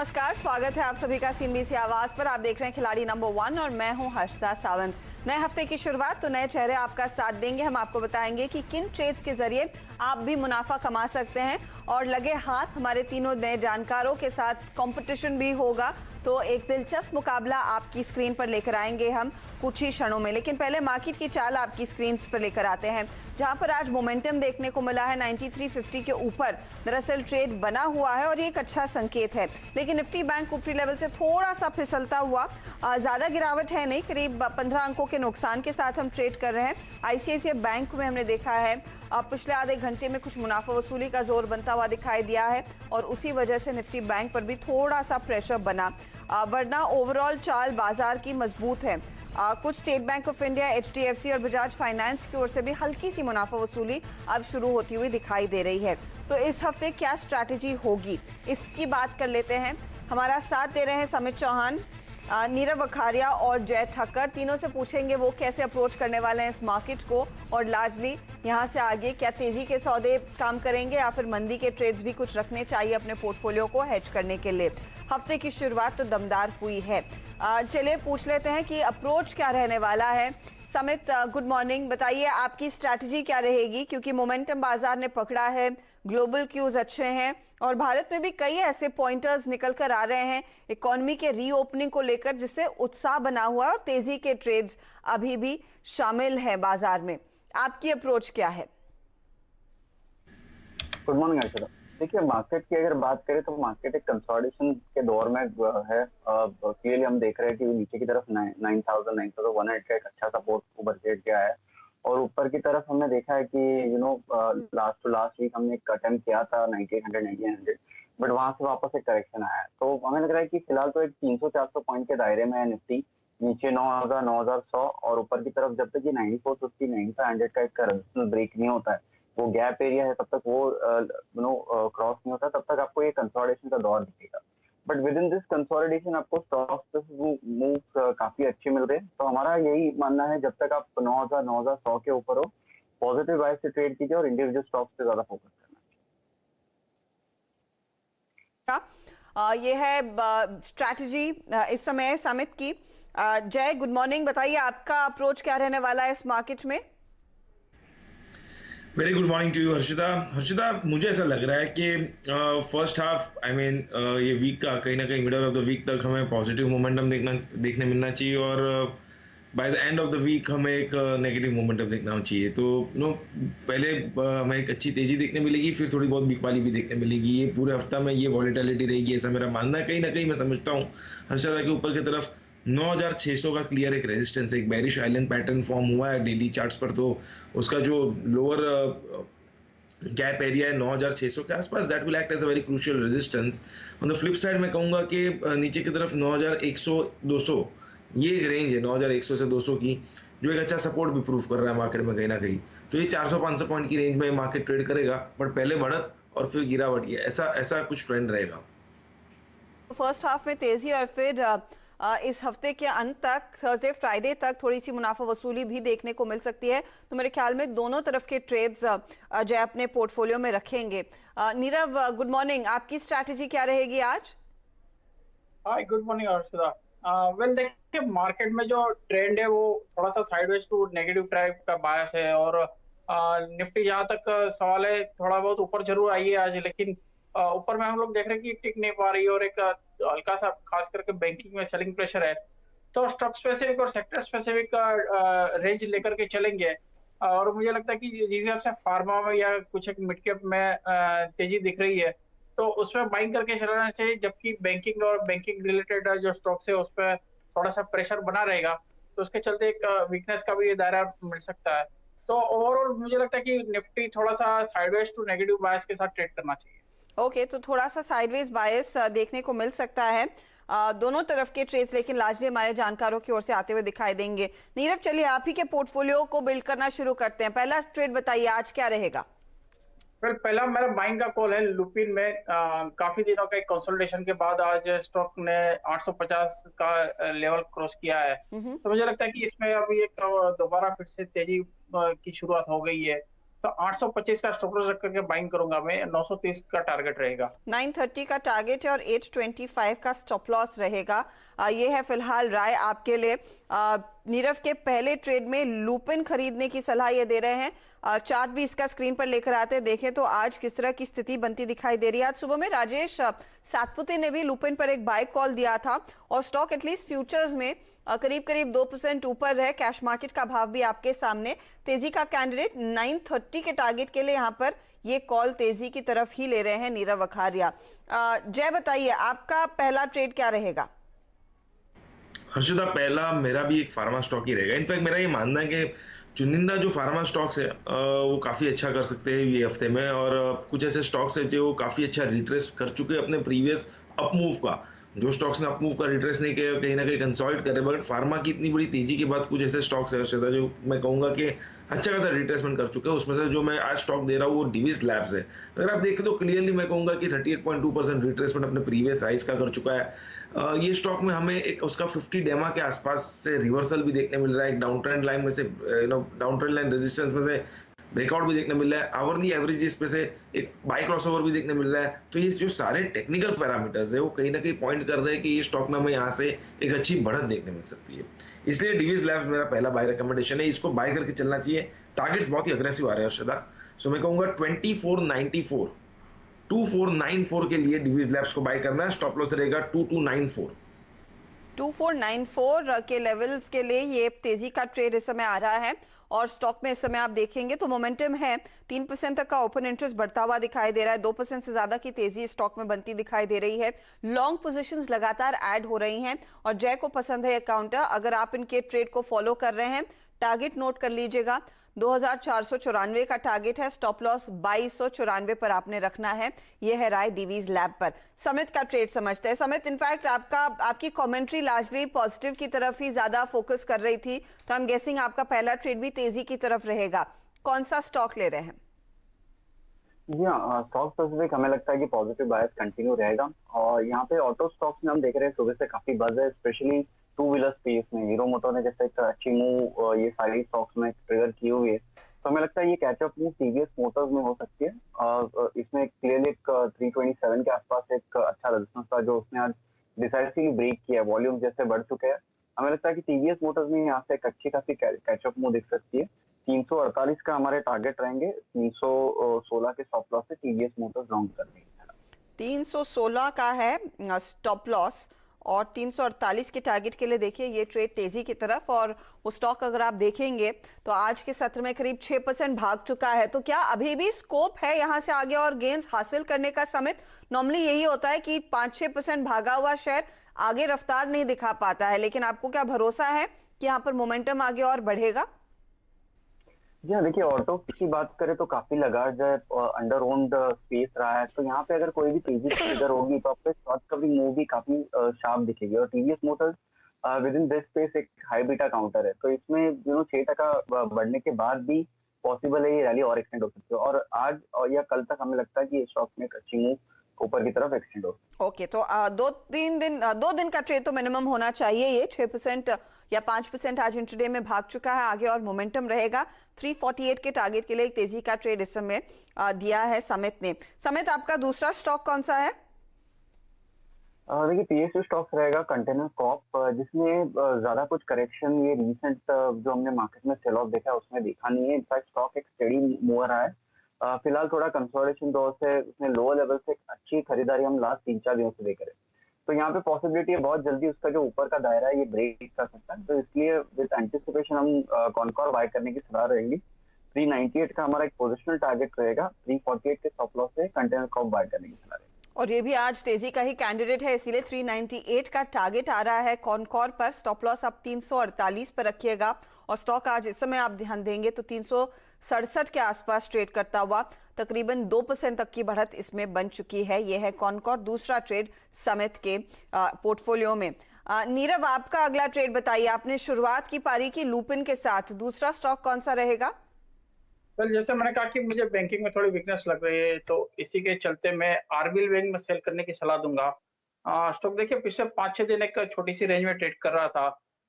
नमस्कार, स्वागत है आप सभी का सीएनबीसी आवाज पर। आप देख रहे हैं खिलाड़ी नंबर 1 और मैं हूं हर्षदा सावंत। नए हफ्ते की शुरुआत तो नए चेहरे आपका साथ देंगे। हम आपको बताएंगे कि किन ट्रेड्स के जरिए आप भी मुनाफा कमा सकते हैं और लगे हाथ हमारे तीनों नए जानकारों के साथ कंपटीशन भी होगा। तो एक दिलचस्प मुकाबला आपकी स्क्रीन पर लेकर आएंगे हम कुछ ही क्षणों में, लेकिन पहले मार्केट की चाल आपकी स्क्रीन पर लेकर आते हैं, जहां पर आज मोमेंटम देखने को मिला है 9350 के ऊपर। दरअसल ट्रेड बना हुआ है और ये एक अच्छा संकेत है, लेकिन निफ्टी बैंक ऊपरी लेवल से थोड़ा सा फिसलता हुआ, ज्यादा गिरावट है नहीं, करीब 15 अंकों के नुकसान के साथ हम ट्रेड कर रहे हैं। आईसीआईसीआई बैंक में हमने देखा है पिछले आधे घंटे में कुछ मुनाफा वसूली का जोर बनता हुआ दिखाई दिया है और उसी वजह से निफ्टी बैंक पर भी थोड़ा सा प्रेशर बना, वरना ओवरऑल चाल बाजार की मजबूत है। कुछ state bank of India, HDFC और बजाज फाइनेंस की ओर से भी हल्की सी मुनाफा वसूली अब शुरू होती हुई दिखाई दे रही है। तो इस हफ्ते क्या स्ट्रैटेजी होगी, इसकी बात कर लेते हैं। हमारा साथ दे रहे हैं समित चौहान, नीरव वखारिया और जय ठक्कर। तीनों से पूछेंगे वो कैसे अप्रोच करने वाले हैं इस मार्केट को और लार्जली यहाँ से आगे क्या तेजी के सौदे काम करेंगे या फिर मंदी के ट्रेड्स भी कुछ रखने चाहिए अपने पोर्टफोलियो को हेज करने के लिए। हफ्ते की शुरुआत तो दमदार हुई है। चलिए पूछ लेते हैं कि अप्रोच क्या रहने वाला है। समित, गुड मॉर्निंग, बताइए आपकी स्ट्रैटेजी क्या रहेगी, क्योंकि मोमेंटम बाजार ने पकड़ा है, ग्लोबल क्यूज अच्छे हैं और भारत में भी कई ऐसे पॉइंटर्स निकल कर आ रहे हैं इकोनॉमी के रीओपनिंग को लेकर, जिससे उत्साह बना हुआ है और तेजी के ट्रेड्स अभी भी शामिल है बाजार में। आपकी अप्रोच क्या है? Good morning Arshada. देखिए, मार्केट की अगर बात करें तो मार्केट एक कंसोलिडेशन के दौर में है। क्लियरली हम देख रहे हैं कि नीचे की तरफ 9100 का एक अच्छा सपोर्ट उभर के गया है और ऊपर की तरफ हमने देखा है कि लास्ट वीक हमने एक अटेम्प्ट किया था 9800 बट वहां से वापस एक करेक्शन आया है। तो हमें लग रहा है कि फिलहाल तो एक 300-400 पॉइंट के दायरे में है निफ्टी, नीचे 9100 और ऊपर की तरफ जब तक ये 9450 9500 का एक रेजिस्टेंस ब्रेक नहीं होता है, वो गैप एरिया है, तब तक वो क्रॉस नहीं होता, तब तक आपको ये कंसोलिडेशन का दौर दिखेगा। But with in this consolidation आपको स्टॉक्स मूव काफी अच्छे मिल रहे हैं। तो हमारा यही मानना है, जब तक आप 9100 के ऊपर हो, पॉजिटिव बाइस से ट्रेड कीजिए और इंडिविजुअल स्टॉक्स पे ज्यादा फोकस करना। ये है स्ट्रैटेजी इस समय समित की। जय, गुड मॉर्निंग, बताइए आपका अप्रोच क्या रहने वाला है इस मार्केट में? Very good morning to you Harshita, मुझे ऐसा लग रहा है कि फर्स्ट हाफ ये वीक का कहीं ना कहीं मिडल ऑफ द वीक तक हमें पॉजिटिव मोमेंटम देखने मिलना चाहिए और by the end of the week हमें एक नेगेटिव मोमेंटम देखना चाहिए। तो पहले हमें एक अच्छी तेजी देखने मिलेगी, फिर थोड़ी बहुत बिकवाली भी देखने मिलेगी। ये पूरे हफ्ता में ये वॉलेटिलिटी रहेगी, ऐसा मेरा मानना है। कहीं ना कहीं मैं समझता हूँ हर्षिता के ऊपर की तरफ 9600 का क्लियर एक रेजिस्टेंस, एक बेरिश आइलैंड पैटर्न फॉर्म हुआ है डेली चार्ट्स पर। तो उसका जो लोअर गैप एरिया है 9600 के आसपास, that will act as a very crucial resistance. On the flip side मैं कहूँगा कि नीचे की तरफ 9100-200 ये एक रेंज है, 9100 से 200 की, जो एक अच्छा सपोर्ट भी प्रूव कर रहा है मार्केट में कहीं ना कहीं। तो ये 400-500 पॉइंट की रेंज में मार्केट ट्रेड करेगा, बट पहले बढ़त और फिर गिरावट, ये ऐसा कुछ ट्रेंड रहेगा। फर्स्ट हाफ में तेजी और फिर इस हफ्ते के अंत तक, थर्सडे फ्राइडे तक थोड़ी सी मुनाफा वसूली भी देखने को मिल सकती है। तो मेरे ख्याल में दोनों तरफ के ट्रेड्स जो अपने पोर्टफोलियो में रखेंगे। नीरव, गुड मॉर्निंग, आपकी स्ट्रैटेजी क्या रहेगी आज? हाय, गुड मॉर्निंग अर्षदा। वेल, देखिए, मार्केट में जो ट्रेंड है वो थोड़ा सा साइडवेज टू नेगेटिव टाइप का बायस है और निफ्टी जहां तक सवाल है, थोड़ा बहुत ऊपर जरूर आई है आज, लेकिन ऊपर में हम लोग देख रहे हैं कि टिक नहीं पा रही है और एक हल्का सा खास करके बैंकिंग में सेलिंग प्रेशर है। तो स्टॉक स्पेसिफिक और सेक्टर स्पेसिफिक का रेंज लेकर के चलेंगे और मुझे लगता है कि जिस हिसाब से फार्मा में या कुछ एक मिड कैप में तेजी दिख रही है, तो उसमें बाइंग करके चलाना चाहिए, जबकि बैंकिंग और बैंकिंग रिलेटेड जो स्टॉक्स है उस पर थोड़ा सा प्रेशर बना रहेगा, तो उसके चलते एक वीकनेस का भी दायरा मिल सकता है। तो ओवरऑल मुझे लगता है कि निफ्टी थोड़ा सा साइडवेज टू नेगेटिव बायस के साथ ट्रेड करना चाहिए। ओके, तो थोड़ा सा साइडवेज बायस देखने को मिल सकता है। दोनों तरफ के ट्रेड्स लेकिन लार्जली हमारे जानकारों की ओर से आते हुए दिखाई देंगे। नीरव, चलिए आप ही के पोर्टफोलियो को बिल्ड करना शुरू करते हैं। पहला ट्रेड बताइए, आज क्या रहेगा? फिर पहला मेरा बाइंग का कॉल है लुपिन में। काफी दिनों का एक कंसोलिडेशन के बाद आज स्टॉक ने 850 का लेवल क्रॉस किया है। तो मुझे लगता है कि इसमें अभी एक दोबारा फिर से तेजी की शुरुआत हो गई है। तो 825 का स्टॉप लॉस रख करके बाइंग करूंगा मैं, 930 का टारगेट रहेगा। 930 का टारगेट है और 825 का स्टॉप लॉस रहेगा। ये है फिलहाल राय आपके लिए। नीरव के पहले ट्रेड में लुपिन खरीदने की सलाह ये दे रहे हैं। चार्ट भी इसका स्क्रीन पर लेकर आते हैं, देखें तो आज किस तरह की स्थिति बनती दिखाई दे रही है। आज सुबह में राजेश सातपुते ने भी लुपिन पर एक बाय कॉल दिया था और स्टॉक एटलीस्ट फ्यूचर्स में करीब करीब 2% ऊपर है। कैश मार्केट का भाव भी आपके सामने। तेजी का कैंडिडेट 930 के टारगेट के लिए यहाँ पर ये कॉल तेजी की तरफ ही ले रहे हैं नीरव अखारिया। जय बताइए, आपका पहला ट्रेड क्या रहेगा? हर्षिता, पहला मेरा भी एक फार्मा स्टॉक ही रहेगा। इनफैक्ट मेरा ये मानना है कि चुनिंदा जो फार्मा स्टॉक्स है वो काफ़ी अच्छा कर सकते हैं ये हफ्ते में, और कुछ ऐसे स्टॉक्स है जो काफ़ी अच्छा रिट्रेस कर चुके हैं अपने प्रीवियस अपमूव का। जो स्टॉक्स ने अपमूव का रिट्रेस नहीं किया, कहीं ना कहीं कंसोलिडेट करे, बट फार्मा की इतनी बड़ी तेजी के बाद कुछ ऐसे स्टॉक्स है हर्षिता जो मैं कहूंगा कि अच्छा खासा रिट्रेसमेंट कर चुके हैं। उसमें से जो मैं आज स्टॉक दे रहा हूँ वो डिविस लैब्स है। अगर आप देखें तो क्लियरली मैं कहूंगा कि 38.2% रिट्रेसमेंट अपने प्रीवियस हाइस का कर चुका है। ये स्टॉक में हमें एक उसका 50 डेमा के आसपास से रिवर्सल भी देखने मिल रहा है। एक डाउन ट्रेंड लाइन में से डाउन ट्रेंड लाइन रेजिस्टेंस में से ब्रेकआउट भी देखने मिल रहा है। आवरली एवरेजेस पे से एक बाय क्रॉसओवर भी देखने मिल रहा है। तो ये जो सारे टेक्निकल पैरामीटर्स है वो कहीं ना कहीं पॉइंट कर रहे हैं कि ये स्टॉक में हमें यहाँ से एक अच्छी बढ़त देखने मिल सकती है। इसलिए डिविस लैब्स मेरा पहला बाय रिकमेंडेशन है। इसको बाय करके चलना चाहिए। टारगेट्स बहुत ही अग्रेसिव आ रहे हैं हर्षदा, सो मैं कहूंगा 2494 2494 के लिए डिविस लैब्स को बाय करना है। स्टॉप लॉस रहेगा 2294 2494 के लेवल्स के लिए ये तेजी का ट्रेड इस समय आ रहा है। और स्टॉक में इस समय आप देखेंगे तो मोमेंटम है, 3% तक का ओपन इंटरेस्ट बढ़ता हुआ दिखाई दे रहा है। 2% से ज्यादा की तेजी स्टॉक में बनती दिखाई दे रही है। लॉन्ग पोजीशंस लगातार ऐड हो रही हैं और जय को पसंद है ये काउंटर। अगर आप इनके ट्रेड को फॉलो कर रहे हैं, टारगेट नोट कर लीजिएगा। 2494 का टारगेट है। स्टॉप लॉस 2294 पर आपने रखना है। यह है राय डिवीज लैब पर। समित का ट्रेड समझते हैं। समित, इनफैक्ट आपकी कमेंट्री लार्जली पॉजिटिव की तरफ ही ज्यादा फोकस कर रही थी, तो आई एम गेसिंग आपका पहला ट्रेड भी तेजी की तरफ रहेगा। कौन सा स्टॉक ले रहे हैं? जी हाँ, स्टॉक स्पेसिफिक हमें लगता है कि पॉजिटिव बायस कंटिन्यू रहेगा। और यहाँ पे ऑटो स्टॉक्स में हम देख रहे हैं सुबह से काफी बज है, स्पेशली टू व्हीलर स्पेस में। हीरो मोटो ने जैसे एक अच्छी मूव ये सारी स्टॉक्स में ट्रिगर की हुई है, तो हमें लगता है ये कैचअप मूव टीवीएस मोटर्स में हो सकती है। और इसमें क्लियरली एक 327 के आसपास एक अच्छा रेजिस्टेंस था जो उसने आज डिसाइसिवली ब्रेक किया। वॉल्यूम जैसे बढ़ चुके हैं, हमें लगता है कि टीवीएस मोटर्स में यहाँ से एक अच्छी खासी कैचअप मूव दिख सकती है। 348 का हमारे टारगेट रहेंगे। 316 के स्टॉप लॉस से टीवीएस मोटर्स लॉन्ग कर देंगे। 316 का है स्टॉप लॉस और 348 के टारगेट के लिए देखिए ये ट्रेड तेजी की तरफ। और वो स्टॉक अगर आप देखेंगे तो आज के सत्र में करीब 6% भाग चुका है। तो क्या अभी भी स्कोप है यहां से आगे और गेंस हासिल करने का? समित, नॉर्मली यही होता है कि 5-6% भागा हुआ शेयर आगे रफ्तार नहीं दिखा पाता है, लेकिन आपको क्या भरोसा है कि यहाँ पर मोमेंटम आगे और बढ़ेगा? जी हाँ, देखिए ऑटो की बात करें तो काफी लगातार जो अंडर ओन्ड स्पेस रहा है, तो यहाँ पे अगर कोई भी तेजी से ट्रिगर होगी तो आपको शॉर्ट कवरिंग मूव भी काफी शार्प दिखेगी। और TVS Motors with in this space एक हाई बीटा काउंटर है, तो इसमें 6% बढ़ने के बाद भी पॉसिबल है ये रैली और एक्सटेंड हो सकती है। और आज या कल तक हमें लगता है कि स्टॉक में एक अच्छी मूव ऊपर की तरफ एक्सटेंड हो। ओके, तो 2 दिन का ट्रेड तो मिनिमम होना चाहिए। ये 6% या 5% आज इंट्राडे में भाग चुका है, आगे और मोमेंटम रहेगा। 348 के टारगेट के लिए एक तेजी का ट्रेड इस समय दिया है समित ने। समित, आपका दूसरा स्टॉक कौन सा है? देखिए पीएसयू स्टॉक्स रहेगा कंटेनर कॉर्प, जिसमें ज्यादा कुछ करेक्शन ये रिसेंट जो हमने मार्केट में सेल ऑफ देखा है उसमें देखा नहीं है। इनफैक्ट स्टॉक एक स्टेडी मूवर रहा है। फिलहाल थोड़ा कंसोलिडेशन दौर से उसने लोअर लेवल से अच्छी खरीदारी हम लास्ट 3-4 दिनों से देख रहे हैं, तो यहाँ पे पॉसिबिलिटी है बहुत जल्दी उसका जो ऊपर का दायरा है ये ब्रेक कर सकता है। तो इसलिए विद एंटिसिपेशन हम कॉनकॉर बाय करने की सलाह रहेगी। 398 का हमारा एक पोजिशनल टारगेट रहेगा। 348 के स्टॉप लॉस से कंटेनर कॉर्प बाय करने की सलाह रहेगी। और ये भी आज तेजी का ही कैंडिडेट है, इसीलिए 398 का टारगेट आ रहा है कॉनकॉर पर। स्टॉप लॉस आप 348 पर रखिएगा और स्टॉक आज इस समय आप ध्यान देंगे तो 367 के आसपास ट्रेड करता हुआ तकरीबन 2% तक की बढ़त इसमें बन चुकी है। यह है कॉनकॉर, दूसरा ट्रेड समित के पोर्टफोलियो में। नीरव, आपका अगला ट्रेड बताइए। आपने शुरुआत की पारी की लुपिन के साथ, दूसरा स्टॉक कौन सा रहेगा? जैसे मैंने कहा कि मुझे बैंकिंग में थोड़ी वीकनेस लग रही है, तो इसी के चलते मैं आरबीएल बैंक में सेल करने की सलाह दूंगा। स्टॉक देखिए पिछले 5-6 दिन एक छोटी सी रेंज में ट्रेड कर रहा था,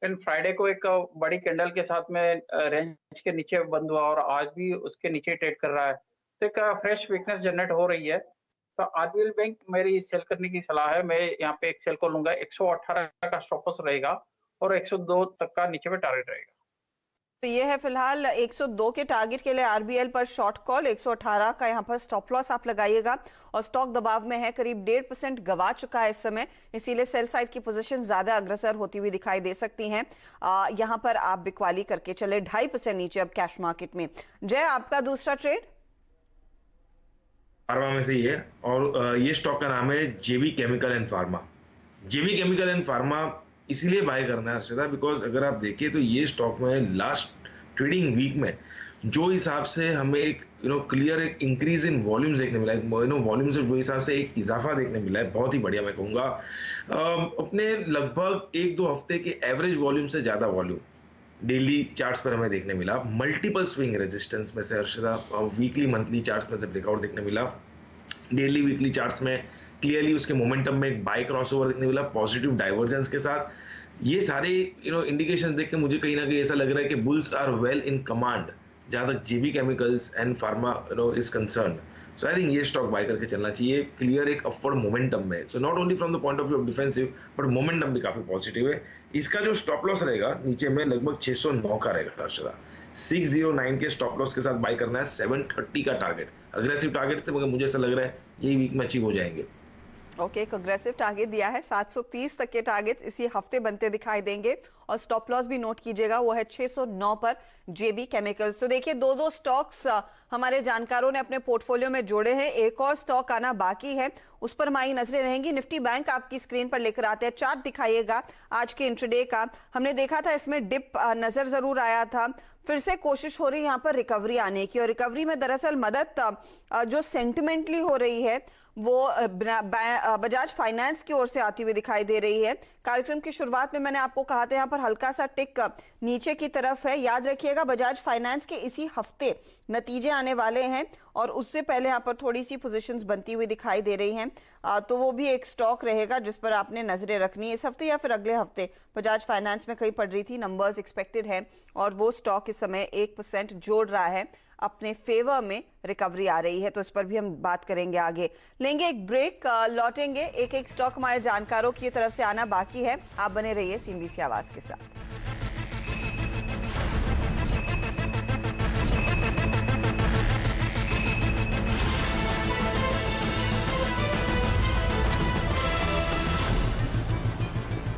लेकिन फ्राइडे को एक बड़ी कैंडल के साथ में रेंज के नीचे बंद हुआ और आज भी उसके नीचे ट्रेड कर रहा है, तो एक फ्रेश वीकनेस जनरेट हो रही है। तो आरबीएल बैंक मेरी सेल करने की सलाह है। मैं यहाँ पे एक सेल को लूंगा, 118 का स्टॉप लॉस रहेगा और 102 तक का नीचे में टारगेट रहेगा। तो ये है फिलहाल 102 के टारगेट के लिए आरबीएल पर शॉर्ट कॉल, 118 का यहाँ पर स्टॉप लॉस आप लगाइएगा। और स्टॉक दबाव में है, करीब 1.5% गवा चुका है इस समय, इसीलिए सेल साइड की पोजीशन ज्यादा अग्रसर होती हुई दिखाई दे सकती हैं। यहाँ पर आप बिकवाली करके चले 2.5% नीचे अब कैश मार्केट में। जय, आपका दूसरा ट्रेड फार्मा में से ही है और ये स्टॉक का नाम है JB chemical and pharma. JB chemical and pharma इसीलिए बाय करना है हर्षदा, बिकॉज अगर आप देखिए तो ये स्टॉक में लास्ट ट्रेडिंग वीक में जो हिसाब से हमें एक क्लियर एक इंक्रीज इन वॉल्यूम्स देखने मिला है, वॉल्यूम्स में जो हिसाब से एक इजाफा देखने मिला है, बहुत ही बढ़िया मैं कहूँगा। अपने लगभग 1-2 हफ्ते के एवरेज वॉल्यूम से ज़्यादा वॉल्यूम डेली चार्ट्स पर हमें देखने मिला। मल्टीपल स्विंग रेजिस्टेंस में से हर्षदा वीकली मंथली चार्ट्स में से ब्रेकआउट देखने मिला। डेली वीकली चार्ट्स में क्लियरली उसके मोमेंटम में एक बाय क्रॉसओवर देखने मिला पॉजिटिव डाइवर्जेंस के साथ। ये सारे इंडिकेशंस देख के मुझे कहीं ना कहीं ऐसा लग रहा है कि bulls are well in command जहां तक JB chemicals and pharma is concern. So I think ये स्टॉक बाय करके चलना चाहिए, क्लियर एक अपवर्ड मोमेंटम में। So not only from the point of view of defensive but momentum भी काफी पॉजिटिव है। इसका जो स्टॉप लॉस रहेगा नीचे में लगभग 609 का रहेगा हर्षदा। 609 के स्टॉप लॉस के साथ बाय करना है, 730 का टारगेट अग्रेसिव टारगेट से, मगर मुझे ऐसा लग रहा है यही वीक में अचीव हो जाएंगे। ओके, एक अग्रेसिव टारगेट दिया है, 730 तक के टारगेट इसी हफ्ते बनते दिखाई देंगे। और स्टॉप लॉस भी नोट कीजिएगा, वो है 609 पर जेबी केमिकल्स। तो देखिए 2-2 स्टॉक्स हमारे जानकारों ने अपने पोर्टफोलियो में जोड़े हैं, एक और स्टॉक आना बाकी है, उस पर हमारी नजरें रहेंगी। निफ्टी बैंक आपकी स्क्रीन पर लेकर आते हैं, चार्ट दिखाइएगा आज के इंट्राडे का। हमने देखा था इसमें डिप नजर जरूर आया था, फिर से कोशिश हो रही है यहाँ पर रिकवरी आने की। और रिकवरी में दरअसल मदद जो सेंटिमेंटली हो रही है वो बजाज फाइनेंस की ओर से आती हुई दिखाई दे रही है। कार्यक्रम की शुरुआत में मैंने आपको कहा था यहाँ पर हल्का सा टिक नीचे की तरफ है, याद रखिएगा। बजाज फाइनेंस के इसी हफ्ते नतीजे आने वाले हैं और उससे पहले यहाँ पर थोड़ी सी पोजीशंस बनती हुई दिखाई दे रही हैं, तो वो भी एक स्टॉक रहेगा जिस पर आपने नजरें रखनी है इस हफ्ते या फिर अगले हफ्ते। बजाज फाइनेंस में कहीं पड़ रही थी, नंबर्स एक्सपेक्टेड है और वो स्टॉक इस समय 1% जोड़ रहा है, अपने फेवर में रिकवरी आ रही है, तो इस पर भी हम बात करेंगे आगे। लेंगे एक ब्रेक, लौटेंगे। एक एक स्टॉक हमारे जानकारों की तरफ से आना बाकी है। आप बने रहिए CNBC आवाज के साथ।